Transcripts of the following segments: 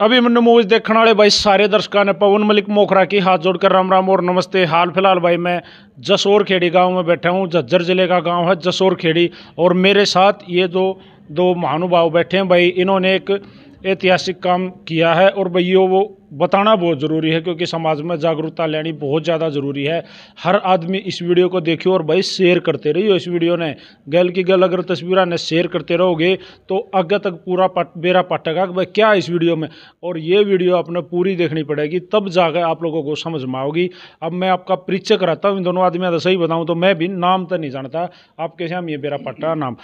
अभी मैंने मूवीज देखने वाले भाई सारे दर्शकों ने पवन मलिक मोखरा की हाथ जोड़कर राम राम और नमस्ते। हाल फिलहाल भाई मैं जसोर खेड़ी गांव में बैठा हूं। झज्जर जिले का गांव है जसोर खेड़ी, और मेरे साथ ये दो महानुभाव बैठे हैं भाई। इन्होंने एक ऐतिहासिक काम किया है और भैया वो बताना बहुत ज़रूरी है, क्योंकि समाज में जागरूकता लेनी बहुत ज़्यादा ज़रूरी है। हर आदमी इस वीडियो को देखियो और भाई शेयर करते रहिए। इस वीडियो ने गैल की गल अगर तस्वीरें ने शेयर करते रहोगे तो आगे तक पूरा बेरा पटेगा कि भाई क्या इस वीडियो में, और ये वीडियो आपने पूरी देखनी पड़ेगी, तब जाकर आप लोगों को समझ में आओगी। अब मैं आपका परिचय कराता हूँ इन दोनों आदमियों का। सही बताऊँ तो मैं भी नाम तो नहीं जानता, आपके सामने ये बेरा पट्टा नाम।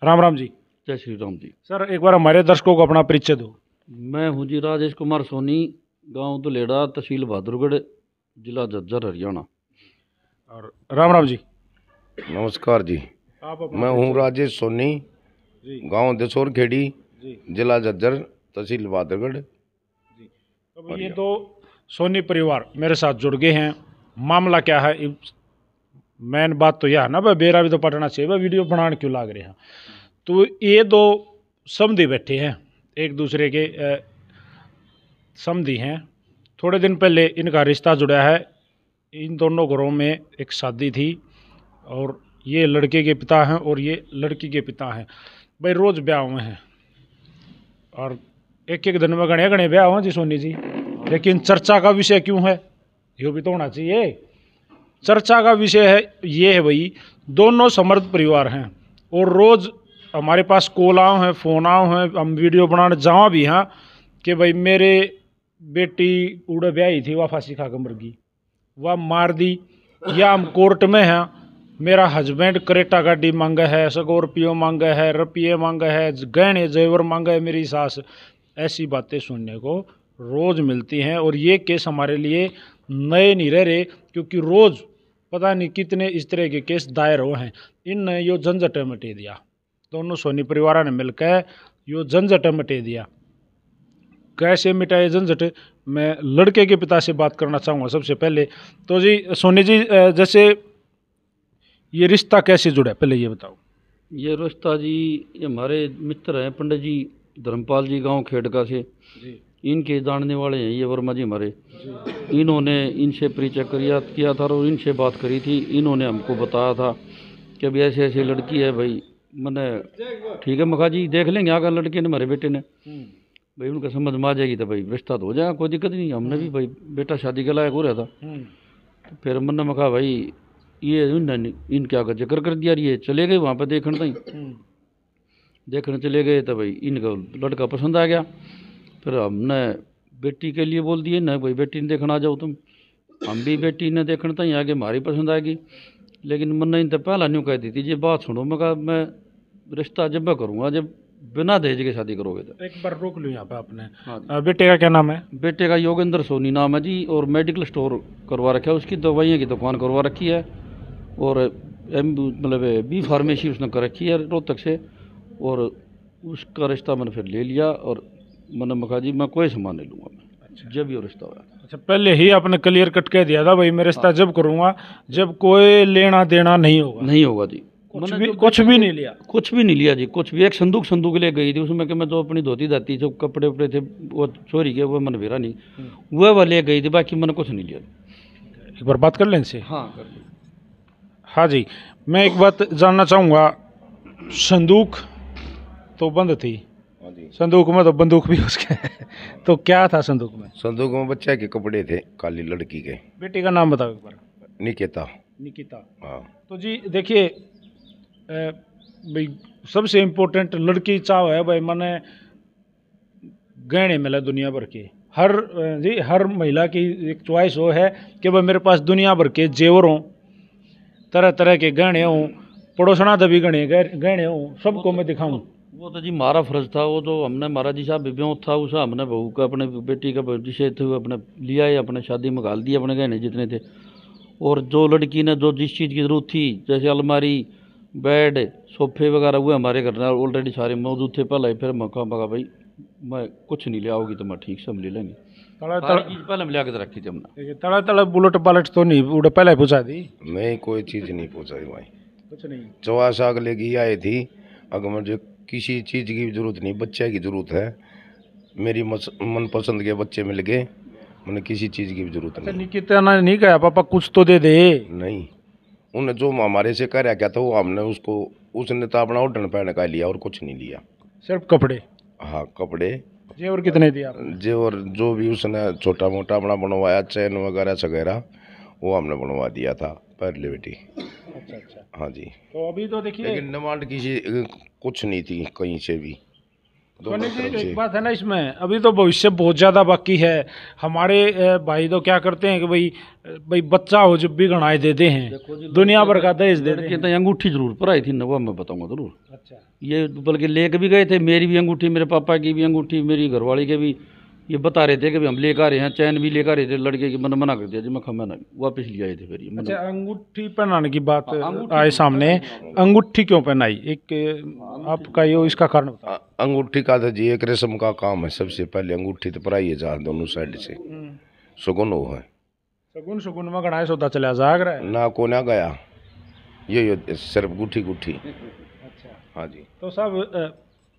राम राम जी। जय श्री राम जी। सर एक बार हमारे दर्शकों को अपना परिचय दो। मैं हूँ जी राजेश कुमार सोनी, गांव दुलेड़ा, तहसील बहादुरगढ़, जिला झज्जर, हरियाणा। और राम राम जी। नमस्कार जी। मैं हूँ राजेश सोनी, गांव दसोर खेड़ी, जिला झज्जर, तहसील बहादुरगढ़ जी। तो ये दो सोनी परिवार मेरे साथ जुड़ गए हैं। मामला क्या है, मेन बात तो यह है ना भाई, बेरा भी तो पढ़ना चाहिए भाई, वीडियो बनाने क्यों लाग रहे हैं। तो ये दो समधी बैठे हैं, एक दूसरे के समधी हैं। थोड़े दिन पहले इनका रिश्ता जुड़ा है। इन दोनों घरों में एक शादी थी और ये लड़के के पिता हैं और ये लड़की के पिता हैं। भाई रोज़ ब्याह हुए हैं और एक एक दिन में गणे गणे ब्याह हुए जी सोनी जी। लेकिन चर्चा का विषय क्यों है, ये भी तो होना चाहिए। चर्चा का विषय है ये है भाई, दोनों समर्थ परिवार हैं और रोज़ हमारे पास कॉल आओ हैं, फ़ोन आओ हैं, हम वीडियो बनाने जाओ भी हैं कि भाई मेरे बेटी उड़े ब्याही थी, वह फांसी खा के मर गई, वह मार दी, या हम कोर्ट में हैं, मेरा हस्बैंड करेटा गाड़ी मांगा है, स्कॉर्पियो मांगा है, रुपये मांगा है, गहने जेवर मांगा है मेरी सास। ऐसी बातें सुनने को रोज़ मिलती हैं और ये केस हमारे लिए नए नहीं रह रहे, क्योंकि रोज़ पता नहीं कितने इस तरह के केस दायर हुए हैं। इनने यो झंझट मिटे दिया, दोनों सोनी परिवार ने मिलकर यो झंझट मिटे दिया। कैसे मिटाए झंझट, मैं लड़के के पिता से बात करना चाहूँगा सबसे पहले। तो जी सोनी जी, जैसे ये रिश्ता कैसे जुड़ा, पहले ये बताओ। ये रिश्ता जी, ये हमारे मित्र हैं पंडित जी धर्मपाल जी, गांव खेड़का से जी। इनके जानने वाले हैं ये वर्मा जी हमारे जी। इन्होंने इनसे परिचय किया था और इनसे बात करी थी। इन्होंने हमको बताया था कि अभी ऐसे ऐसी लड़की है भाई। मैंने ठीक है मखा जी, देख लेंगे आगे लड़के ने, हमारे बेटे ने भाई, उनका समझ में आ जाएगी तो भाई रिश्ता तो हो जाएगा, कोई दिक्कत नहीं। हमने भी भाई बेटा शादी के लायक हो रहा था। तो फिर मैंने मखा भाई ये इनके आगे जिक्र कर दिया। ये चले गए वहाँ पर देखने तक, देखने चले गए तो भाई इनका लड़का पसंद आ गया। फिर हमने बेटी के लिए बोल दिए ना भाई बेटी ने देखना आ जाओ तुम। हम भी बेटी ने देखने तक आगे हमारी पसंद आएगी। लेकिन मैंने इन तो पहला न्यू कह दी थी जी, बात सुनो, मैं कहा मैं रिश्ता जब मैं करूँगा जब बिना दहेज के शादी करोगे तो। एक बार रोक लो यहाँ पे आपने। हाँ, बेटे का क्या नाम है? बेटे का योगेंद्र सोनी नाम है जी, और मेडिकल स्टोर करवा रखा है, उसकी दवाइयों की दुकान करवा रखी है, और मतलब बी फार्मेसी उसने कर रखी है रोहतक से। और उसका रिश्ता मैंने फिर ले लिया और मैंने मखा जी मैं कोई सामान नहीं लूँगा मैं। अच्छा। जब ये रिश्ता हुआ। अच्छा, पहले ही आपने क्लियर कट कह दिया था भाई मैं रिश्ता जब करूँगा जब कोई लेना देना नहीं होगा। नहीं होगा जी, कुछ भी नहीं लिया, कुछ भी नहीं लिया जी, कुछ भी। एक संदूक ले गई थी, उसमें कि मैं तो अपनी धोती धाती जो कपड़े उपड़े थे वो चोरी के, वो मैंने भेरा नहीं, वह ले गई थी, बाकी मैंने कुछ नहीं लिया। एक बार बात कर लें इनसे। हाँ कर ली। हाँ जी, मैं एक बात जानना चाहूँगा, संदूक तो बंद थी, संदूक में तो बंदूक भी उसके तो क्या था संदूक में? संदूक में बच्चे के कपड़े थे, काली लड़की के। बेटी का नाम बताओ एक बार। निकिता। निकिता। हाँ। तो जी देखिए भाई, सबसे इम्पोर्टेंट लड़की चाव है भाई, मैंने गहने मिला दुनिया भर के। हर महिला की एक चॉइस वो है कि भाई मेरे पास दुनिया भर के जेवर हों, तरह तरह के गहने हों, पड़ोसना दबी गहने हों, सबको मैं दिखाऊं। वो तो जी हमारा फर्ज था, वो तो हमने हमारा जिसा विव्यों था उसा हमने बहू का, अपने बेटी का जिसे थे अपने लिया है, अपने शादी में घाल दिया अपने गहने जितने थे। और जो लड़की ने जो जिस चीज़ की ज़रूरत थी, जैसे अलमारी, बेड, सोफे वगैरह, हुए हमारे घर में ऑलरेडी सारे मौजूद थे पहले ही। फिर मौका भाई मैं कुछ नहीं ले आओगी तो मैं ठीक से हम ले लेंगे। चीज़ पहले मिला के रखी थी हमने। तड़ा तड़ा बुलेट पालट तो नहीं उड़े पहले पूछा दी? नहीं, कोई चीज़ नहीं पूछा भाई, कुछ नहीं। चवा साग लेके आई थी। अगर मुझे किसी चीज़ की जरूरत नहीं, बच्चे की जरूरत है मेरी मनपसंद के बच्चे मिल गए, मैंने किसी चीज़ की भी जरूरत नहीं। निकिता ने नहीं कहा पापा कुछ तो दे दे? नहीं, उन्हें जो हमारे से कह क्या था वो हमने उसको, उसने तो अपना उड़न पहन का लिया और कुछ नहीं लिया, सिर्फ कपड़े। हाँ कपड़े। जेवर कितने दिया? जेवर जो भी उसने छोटा मोटा अपना बनवाया, चैन वगैरह वगैरह वो हमने बनवा दिया था पहले बेटी। अच्छा अच्छा। हाँ जी। तो अभी तो देखिए, लेकिन डिमांड किसी कुछ नहीं थी कहीं से भी। सोनी जी एक बात है ना इसमें, अभी तो भविष्य बहुत ज़्यादा बाकी है। हमारे भाई तो क्या करते हैं कि भाई बच्चा हो जब भी गणाए देते हैं, दुनिया भर का दहेज देते हैं। तो अंगूठी जरूर पर आई थी ना, वो मैं बताऊंगा जरूर। अच्छा। ये बल्कि लेके भी गए थे, मेरी भी अंगूठी, मेरे पापा की भी अंगूठी, मेरी घरवाली के भी। ये बता रहे थे कि हम लेकर आ रहे हैं, चैन भी लेकर आ रहे थे, लड़के की मैंने मना कर दिया जी, मैं मना वापस ले आए थे फिर ये। अच्छा, अंगूठी पहनाने की बात आए सामने, अंगूठी क्यों पहनाई? एक आपका ये इसका कारण बताओ। अंगूठी का तो जी एक रस्म का काम है, सबसे पहले अंगूठी तो पराई है जहाँ दोनों साइड से सुगुन हो है। सुगुन में गणाए सोता चला जाग रहा है ना को ना गया, ये सिर्फ गुठी गुठी। अच्छा। हाँ जी। तो सब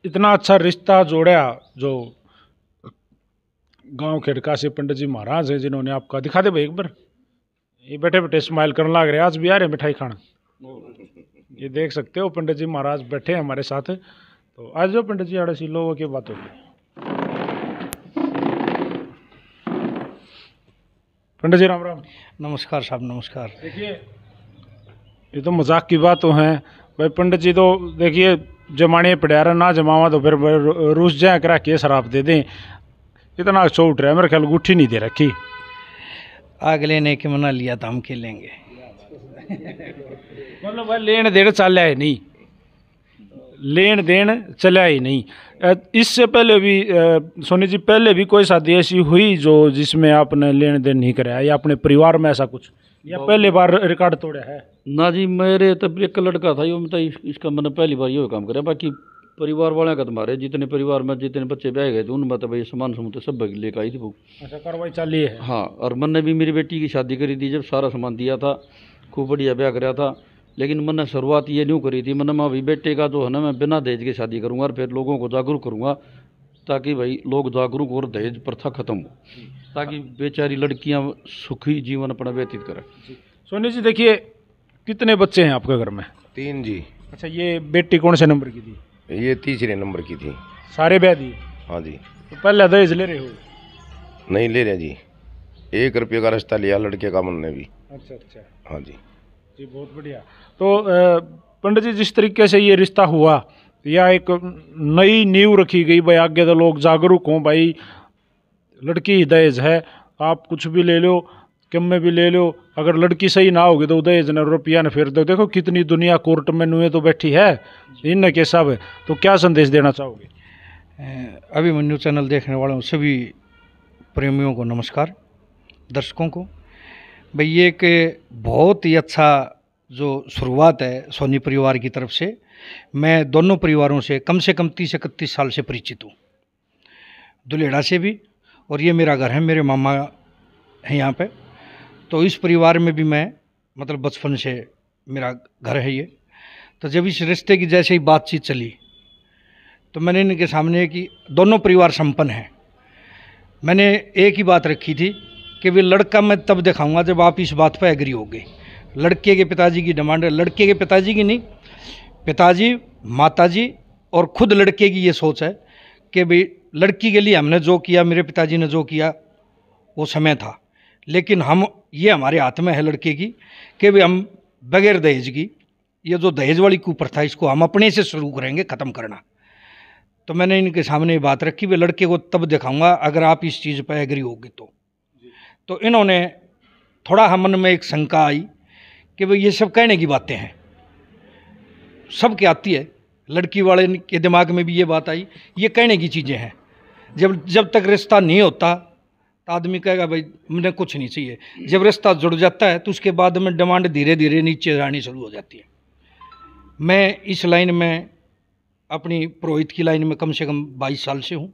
इतना अच्छा रिश्ता जोड़ा जो गांव खेड़का से पंडित जी महाराज हैं, जिन्होंने आपका, दिखा दे भाई एक बार, ये बैठे बैठे स्माइल करने लग रहे हैं, आज भी आ रहे मिठाई खाना। ये देख सकते हो पंडित जी महाराज बैठे हैं हमारे साथ। तो आज जो पंडित जी आड़े सी लोगों की बात होगी। पंडित जी राम राम। नमस्कार साहब, नमस्कार। देखिए ये तो मजाक की बात तो है भाई, पंडित जी तो देखिए जमाने पड़ा ना जमावा तो फिर रूस जाए करा के शराब दे दें, इतना चोट रहा है मेरे ख्याल, गुट्ठी नहीं दे रखी। आग लेने के मना लिया था, हम खेलेंगे। मतलब भाई लेन देन चल ही नहीं, लेन देन चला ही नहीं। इससे पहले भी सोनी जी, पहले भी कोई शादी ऐसी हुई जो जिसमें आपने लेन देन नहीं कराया, या अपने परिवार में ऐसा कुछ, या पहले बार रिकॉर्ड तोड़ा है? ना जी, मेरे तो एक लड़का था, यो मतलब इसका मैंने पहली बार ये काम करा। बाकी परिवार वाले का तुम्हारे जितने परिवार में जितने बच्चे ब्याह गए थे उनमें तो भाई सामान समूह सब लेकर आई थी वो। अच्छा, कार्रवाई चाली है। हाँ, और मैंने भी मेरी बेटी की शादी करी थी, जब सारा सामान दिया था, खूब बढ़िया ब्याह कराया था। लेकिन मैंने शुरुआत ये नहीं करी थी, मैंने मैं अभी बेटे का जो है ना, मैं बिना दहेज के शादी करूँगा और फिर लोगों को जागरूक करूँगा, ताकि भाई लोग जागरूक और दहेज प्रथा खत्म हो, ताकि बेचारी लड़कियाँ सुखी जीवन अपना व्यतीत करें। सोनी जी देखिए, कितने बच्चे हैं आपके घर में? 3 जी। अच्छा, ये बेटी कौन से नंबर की थी? ये 3रे नंबर की थी। सारे ब्याह दिए? हाँ जी। तो पहले दहेज ले रहे हो? नहीं ले रहे जी, 1 रुपये का रिश्ता लिया लड़के का मन ने भी। अच्छा अच्छा। हाँ जी। जी बहुत बढ़िया। तो पंडित जी, जिस तरीके से ये रिश्ता हुआ, या एक नई नींव रखी गई भाई, आगे तो लोग जागरूक हों भाई, लड़की ही दहेज है, आप कुछ भी ले लो, कम में भी ले लो, अगर लड़की सही ना होगी तो दहेज ने रुपया न फिर दो। देखो कितनी दुनिया कोर्ट में नुए तो बैठी है इन के सब। तो क्या संदेश देना चाहोगे? अभिमन्यु चैनल देखने वालों सभी प्रेमियों को नमस्कार, दर्शकों को। भाई ये एक बहुत ही अच्छा जो शुरुआत है सोनी परिवार की तरफ से। मैं दोनों परिवारों से कम 30-31 साल से परिचित हूँ, दुलेड़ा से भी, और ये मेरा घर है, मेरे मामा हैं यहाँ पे। तो इस परिवार में भी मैं मतलब बचपन से मेरा घर है ये। तो जब इस रिश्ते की जैसे ही बातचीत चली तो मैंने इनके सामने कि दोनों परिवार संपन्न हैं। मैंने एक ही बात रखी थी कि वे लड़का मैं तब दिखाऊंगा जब आप इस बात पर एग्री होगे। लड़के के पिताजी की डिमांड है, लड़के के पिताजी की नहीं, पिताजी, माताजी और खुद लड़के की ये सोच है कि भाई लड़की के लिए हमने जो किया, मेरे पिताजी ने जो किया वो समय था, लेकिन हम ये हमारे हाथ में है लड़के की कि भाई हम बगैर दहेज की, ये जो दहेज वाली कुप्रथा इसको हम अपने से शुरू करेंगे ख़त्म करना। तो मैंने इनके सामने ये बात रखी, वे लड़के को तब दिखाऊंगा अगर आप इस चीज़ पर एग्री होगे तो इन्होंने थोड़ा हम मन में एक शंका आई कि भाई ये सब कहने की बातें हैं, सब क्या आती है, लड़की वाले के दिमाग में भी ये बात आई, ये कहने की चीज़ें हैं। जब तक रिश्ता नहीं होता तो आदमी कहेगा भाई मुझे कुछ नहीं चाहिए। जब रिश्ता जुड़ जाता है तो उसके बाद में डिमांड धीरे धीरे नीचे आनी शुरू हो जाती है। मैं इस लाइन में, अपनी पुरोहित की लाइन में कम से कम 22 साल से हूँ,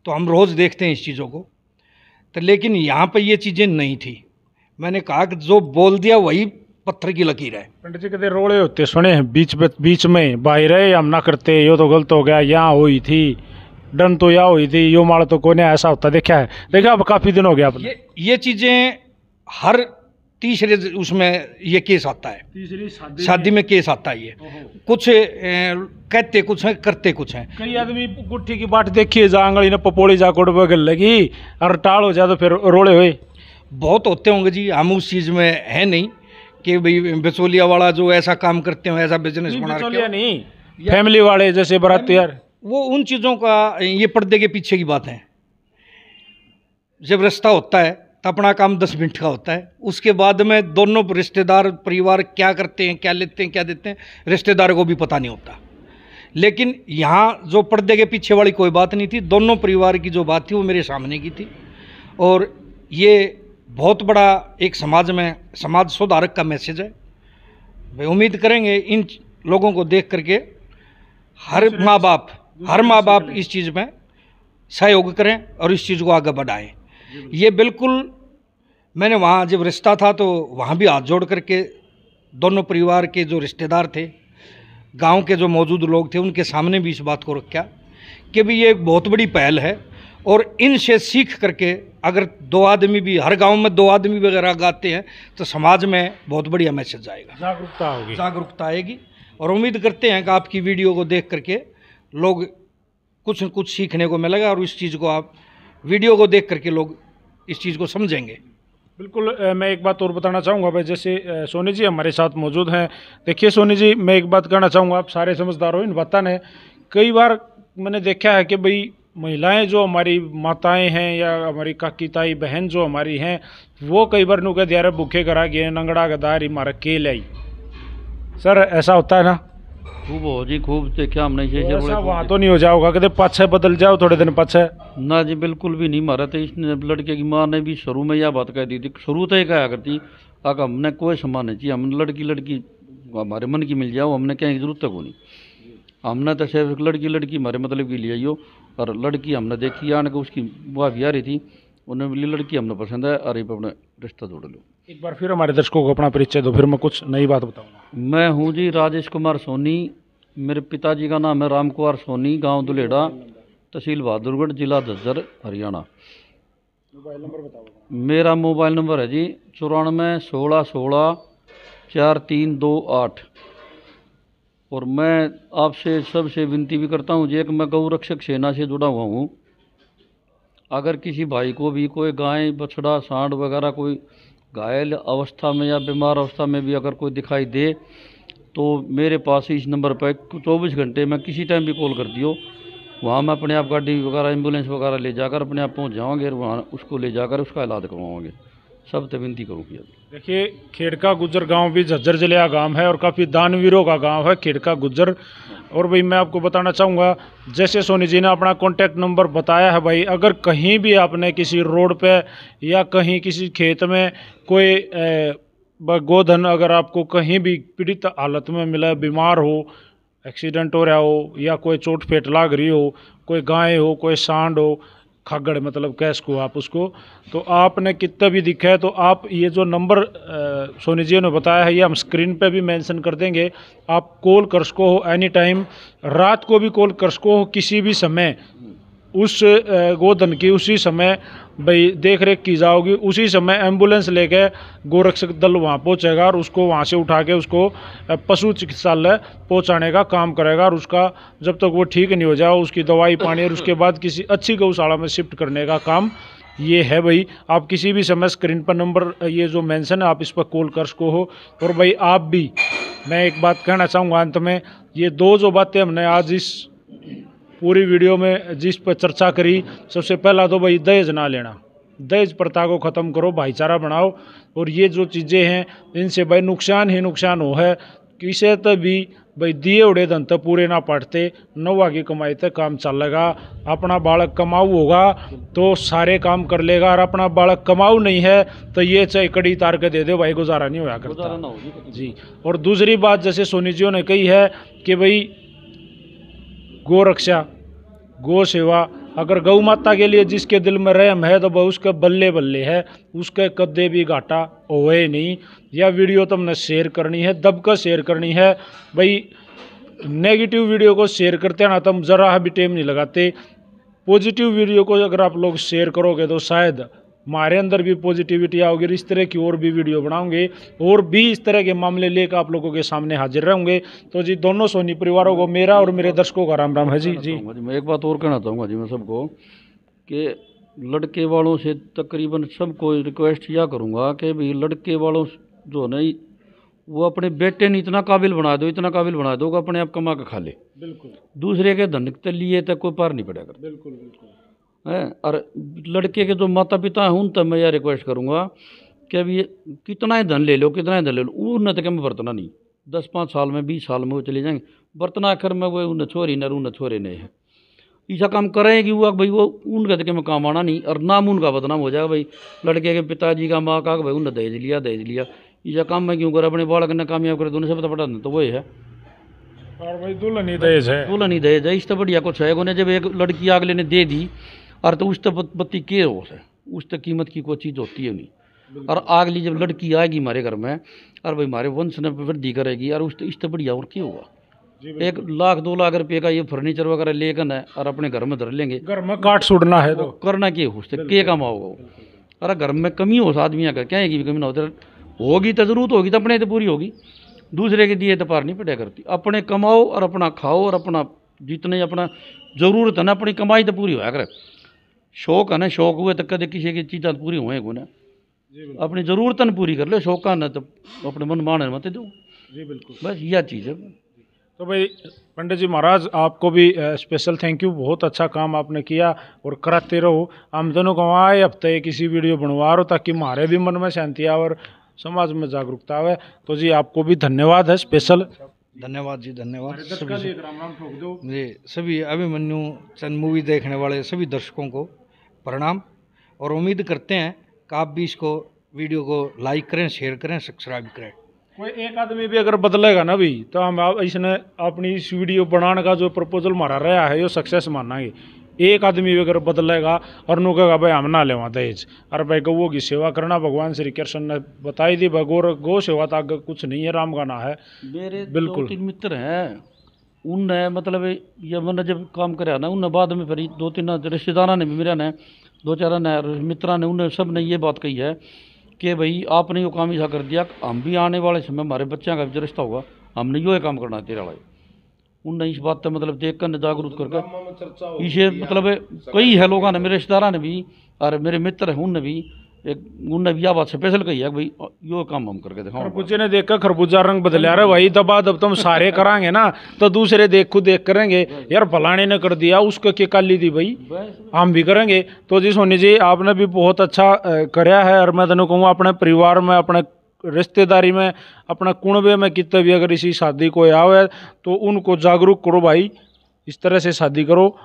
तो हम रोज़ देखते हैं इस चीज़ों को। तो लेकिन यहाँ पर ये चीज़ें नहीं थी। मैंने कहा कि जो बोल दिया वही पत्थर की लकीर है। पंडित जी कहते रोड़े होते सुने हैं बीच में, बाहर हम ना करते, यो तो गलत हो गया, यहाँ हुई थी, डन तो या हुई थी यो माल तो कोने ऐसा होता देखा है। देखा अब काफ़ी दिन हो गया आपने। ये चीज़ें हर तीसरे उसमें ये केस आता है, तीसरी शादी में केस आता है। ये कुछ कहते कुछ हैं करते कुछ हैं। कई आदमी गुट्ठी की बाट देखी है, जांगली ने पपौड़ी जाकोड़ पे गल लगी और टाल हो जाए तो फिर रोड़े हुए बहुत होते होंगे जी, हम उस चीज़ में है नहीं कि भाई बिचौलिया वाला जो ऐसा काम करते हो, ऐसा बिजनेस बना रखे हो। नहीं, फैमिली वाले जैसे बाराती यार, वो उन चीज़ों का ये पर्दे के पीछे की बात है। जब रिश्ता होता है तो अपना काम 10 मिनट का होता है, उसके बाद में दोनों रिश्तेदार परिवार क्या करते हैं, क्या लेते हैं, क्या देते हैं, रिश्तेदार को भी पता नहीं होता। लेकिन यहाँ जो पर्दे के पीछे वाली कोई बात नहीं थी, दोनों परिवार की जो बात थी वो मेरे सामने की थी। और ये बहुत बड़ा एक समाज में समाज सुधारक का मैसेज है। भाई उम्मीद करेंगे इन लोगों को देख करके हर माँ बाप इस चीज़ में सहयोग करें और इस चीज़ को आगे बढ़ाएं। ये बिल्कुल मैंने वहाँ जब रिश्ता था तो वहाँ भी हाथ जोड़ करके दोनों परिवार के जो रिश्तेदार थे, गांव के जो मौजूद लोग थे, उनके सामने भी इस बात को रखा कि भी ये एक बहुत बड़ी पहल है और इनसे सीख करके अगर 2 आदमी भी हर गांव में 2 आदमी वगैरह गाते हैं तो समाज में बहुत बढ़िया मैसेज आएगा, जागरूकता आएगी। और उम्मीद करते हैं कि आपकी वीडियो को देख करके लोग कुछ न कुछ सीखने को मिलेगा और इस चीज़ को आप वीडियो को देख करके लोग इस चीज़ को समझेंगे। बिल्कुल। मैं एक बात और बताना चाहूँगा भाई, जैसे सोनी जी हमारे साथ मौजूद हैं। देखिए सोनी जी, मैं एक बात कहना चाहूँगा, आप सारे समझदार हो इन बातों ने। कई बार मैंने देखा है कि भाई महिलाएं जो हमारी माताएं हैं या हमारी काकी ताई बहन जो हमारी हैं, वो कई बार नु कहते यार भूखे करा गए नंगड़ा गदारी मारा के लाई। सर ऐसा होता है ना? खूब हो जी, खूब देखा हमने। ऐसा वहाँ तो नहीं हो जाओगा कहते पाछे बदल जाओ थोड़े दिन पाछे? ना जी, बिल्कुल भी नहीं मारा था। इसने लड़के की माँ ने भी शुरू में यह बात कह दी थी, शुरू तो ही कहा करती आका हमने कोई सामान नहीं चाहिए, हम लड़की हमारे मन की मिल जाओ, हमने क्या जरूरत तक होनी, हमने तो सिर्फ लड़की हमारे मतलब की ले आइयो। और लड़की हमने देखी आने को उसकी वाह भी आ रही थी, उन्हें बोली लड़की हमने पसंद है, अरे अपना रिश्ता जोड़ लो। एक बार फिर हमारे दर्शकों को अपना परिचय दो, फिर मैं कुछ नई बात बताऊंगा। मैं हूँ जी राजेश कुमार सोनी, मेरे पिताजी का नाम है राम कुमार सोनी, गांव दुलेड़ा, तहसील बहादुरगढ़, जिला झज्जर, हरियाणा। मोबाइल नंबर बताओ। मेरा मोबाइल नंबर है जी 94 16 16 4328। और मैं आपसे सबसे विनती भी करता हूँ जी, एक मैं गौ रक्षक सेना से जुड़ा हुआ हूँ। अगर किसी भाई को भी कोई गाय बछड़ा सांड वगैरह कोई घायल अवस्था में या बीमार अवस्था में भी अगर कोई दिखाई दे तो मेरे पास इस नंबर पर 24 घंटे में किसी टाइम भी कॉल कर दियो, वहाँ मैं अपने आप गाड़ी वगैरह एम्बुलेंस वगैरह ले जाकर अपने आप पहुँच जाओगे और वहाँ उसको ले जाकर उसका इलाज करवाओगे। सब तो विनती करूँगी। देखिए खेड़का गुज्जर गांव भी झज्जर जिले का गांव है और काफ़ी दानवीरों का गांव है खेड़का गुज्जर। और भाई मैं आपको बताना चाहूँगा, जैसे सोनी जी ने अपना कॉन्टैक्ट नंबर बताया है भाई, अगर कहीं भी आपने किसी रोड पे या कहीं किसी खेत में कोई गोधन अगर आपको कहीं भी पीड़ित हालत में मिला, बीमार हो, एक्सीडेंट हो रहा हो या कोई चोट फेट लाग रही हो, कोई गाय हो, कोई सांड हो, खागड़ मतलब कैस को आप उसको, तो आपने कितना भी दिखा है तो आप ये जो नंबर सोनी जी ने बताया है ये हम स्क्रीन पे भी मेंशन कर देंगे। आप कॉल कर सको हो एनी टाइम, रात को भी कॉल कर सको हो किसी भी समय, उस गोधन की उसी समय भाई देख रेख की जाओगी, उसी समय एम्बुलेंस लेके गोरक्षक दल वहाँ पहुँचेगा और उसको वहाँ से उठा के उसको पशु चिकित्सालय पहुँचाने का काम करेगा। और उसका जब तक वो ठीक नहीं हो जाए उसकी दवाई पानी और उसके बाद किसी अच्छी गौशाला में शिफ्ट करने का काम ये है भाई। आप किसी भी समय स्क्रीन पर नंबर ये जो मेंशन है आप इस पर कॉल कर सको हो। और भाई आप भी, मैं एक बात कहना चाहूँगा अंत में, ये दो जो बातें हमने आज इस पूरी वीडियो में जिस पर चर्चा करी, सबसे पहला तो भाई दहेज ना लेना, दहेज प्रथा को ख़त्म करो, भाईचारा बनाओ। और ये जो चीज़ें हैं इनसे भाई नुकसान ही नुकसान हो है, किसे तो भी भाई दिए उड़े धन तो पूरे ना पड़ते, नौवा की कमाई तक काम चलेगा। अपना बालक कमाऊ होगा तो सारे काम कर लेगा, और अपना बालक कमाऊ नहीं है तो ये चाहे कड़ी तार के दे दे भाई गुजारा नहीं होया करता जी। और दूसरी बात जैसे सोनी जी ने कही है कि भाई गौ रक्षा गौ सेवा, अगर गौ माता के लिए जिसके दिल में रहम है तो वह उसके बल्ले बल्ले है, उसके कदे भी घाटा होए नहीं। यह वीडियो तुमने शेयर करनी है, दबकर शेयर करनी है भाई। नेगेटिव वीडियो को शेयर करते हैं ना तुम जरा भी टाइम नहीं लगाते, पॉजिटिव वीडियो को अगर आप लोग शेयर करोगे तो शायद हमारे अंदर भी पॉजिटिविटी आओगी, इस तरह की और भी वीडियो बनाओगे और भी इस तरह के मामले लेकर आप लोगों के सामने हाजिर रहूंगे। तो जी दोनों सोनी परिवारों को मेरा और मेरे दर्शकों का राम राम है जी। जी मैं एक बात और कहना चाहूँगा जी मैं सबको कि लड़के वालों से तकरीबन सबको रिक्वेस्ट यह करूँगा कि भाई लड़के वालों जो है ना वो अपने बेटे ने इतना काबिल बना दो, इतना काबिल बना दो कि अपने आप कमा के खा ले। बिल्कुल। दूसरे के धन के लिए तक कोई पार नहीं पड़ेगा। बिल्कुल बिल्कुल है। और लड़के के जो माता पिता हैं उन तक मैं यह रिक्वेस्ट करूँगा कि अभी कितना ही धन ले लो, कितना ही धन ले लो, उन्हें तक में बरतना नहीं। 10-5 साल में 20 साल में वो चले जाएंगे, बरतना आखिर में वो उन्हें छोरी न उन्हें छोरे नहीं है। ऐसा काम करेंगे वो भाई वो उनके तक में काम आना नहीं और नाम उनका बदनाम हो जाएगा। भाई लड़के के पिताजी का माँ का भाई उन्हें दहेज लिया। ऐसा काम में क्यों करे, अपने बालक ने कामयाब करे तो उन्हें से पता पड़ा तो वही है। और भाई दुल्हन ही दहेज है, दुल्हन ही दहेज है। इस तो बढ़िया कुछ है उन्हें जब एक लड़की अगले ने दे दी और तो उस तक बत्ती के हो से उस तक कीमत की कोई चीज़ होती है नहीं। और अगली जब लड़की आएगी हमारे घर में और भाई हमारे वंश ने वृद्धि करेगी और उस तो बढ़िया और क्या होगा। 1 लाख 2 लाख रुपये का ये फर्नीचर वगैरह लेकर है और अपने घर में धर लेंगे, घर में काट सुड़ना है तो करना क्या उससे क्या कमाओगे। अरे घर में कमी हो आदमी का क्या है कि कमी ना होगी तो जरूरत होगी तो अपने तो पूरी होगी, दूसरे के दिए तो पार नहीं पड़ा करती। अपने कमाओ और अपना खाओ और अपना जितने अपना ज़रूरत है ना अपनी कमाई तो पूरी होया करे। शौक है ना, शौक हुए तो कदे किसी की चीज़ें पूरी हुए को ना, अपनी ज़रूरत न पूरी कर ले, शौक का ना तो अपने मन माने मत दो। जी बिल्कुल, बस यह चीज़ है। तो भाई पंडित जी महाराज आपको भी स्पेशल थैंक यू, बहुत अच्छा काम आपने किया और कराते रहो। हम दोनों को आए हफ्ते किसी वीडियो बनवा रहे हो ताकि हमारे भी मन में शांति आए और समाज में जागरूकता आवे। तो जी आपको भी धन्यवाद है स्पेशल। धन्यवाद जी, धन्यवाद राम जी। सभी अभिमन्यु चंद मूवी देखने वाले सभी दर्शकों को प्रणाम और उम्मीद करते हैं कि आप भी इसको वीडियो को लाइक करें, शेयर करें, सब्सक्राइब करें। कोई एक आदमी भी अगर बदलेगा ना भी तो हम इसने अपनी इस वीडियो बनाने का जो प्रपोजल मारा रहा है ये सक्सेस मानेंगे। एक आदमी भी अगर बदलेगा और नु कहेगा भाई हम ना लेवा दहेज, अरे भाई गौ की सेवा करना भगवान श्री कृष्ण ने बताई दी, गौ सेवा तो आगे कुछ नहीं है, राम गाना है। मेरे बिल्कुल 2-3 मित्र हैं उनने मतलब ये मैंने जब काम कराया ना उनने बाद में फिर 2-3 रिश्तेदारों ने भी मेरा ने 2-4 ने मित्रों ने उन्हें सब ने ये बात कही है कि भाई आपने यो काम ऐसा कर दिया, हम भी आने वाले समय हमारे बच्चों का भी रिश्ता होगा, हमने यो काम करना तेरा वाला। उनने इस बात पर मतलब देख कर जागरूक करके इसे मतलब कई है लोगों ने, मेरे रिश्तेदारों ने भी और मेरे मित्र हैं उनने भी उनने भी यह बात स्पेशल कही है भाई यो काम हम करके दिखाओ। खरबूजे ने देखकर खरबूजा रंग बदला रहे भाई, दबा दब तुम सारे कराएंगे ना तो दूसरे देख खुद देख करेंगे, यार फलाने ने कर दिया उसको क्या काली दी भाई, हम भी करेंगे। तो जी सोनी जी आपने भी बहुत अच्छा कराया है और मैं तेन कहूँगा अपने परिवार में, अपने रिश्तेदारी में, अपना कुणबे में कितने भी अगर इसी शादी को आवे तो उनको जागरूक करो भाई, इस तरह से शादी करो,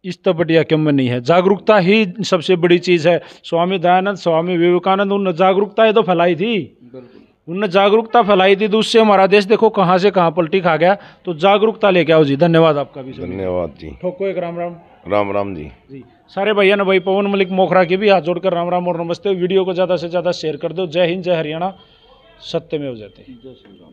इस तो बढ़िया क्यों में नहीं है। जागरूकता ही सबसे बड़ी चीज़ है। स्वामी दयानंद, स्वामी विवेकानंद उनने जागरूकता ही तो फैलाई थी, उनने जागरूकता फैलाई थी तो उससे हमारा देश देखो कहाँ से कहाँ पलटी खा गया। तो जागरूकता लेके आओ जी। धन्यवाद आपका भी। धन्यवाद जी। ठोको एक राम राम। राम राम जी। जी सारे भैया ने भाई पवन मलिक मोखरा के भी हाथ जोड़कर राम राम और नमस्ते। वीडियो को ज़्यादा से ज़्यादा शेयर कर दो। जय हिंद, जय हरियाणा, सत्यमेव जयते। जय श्री राम।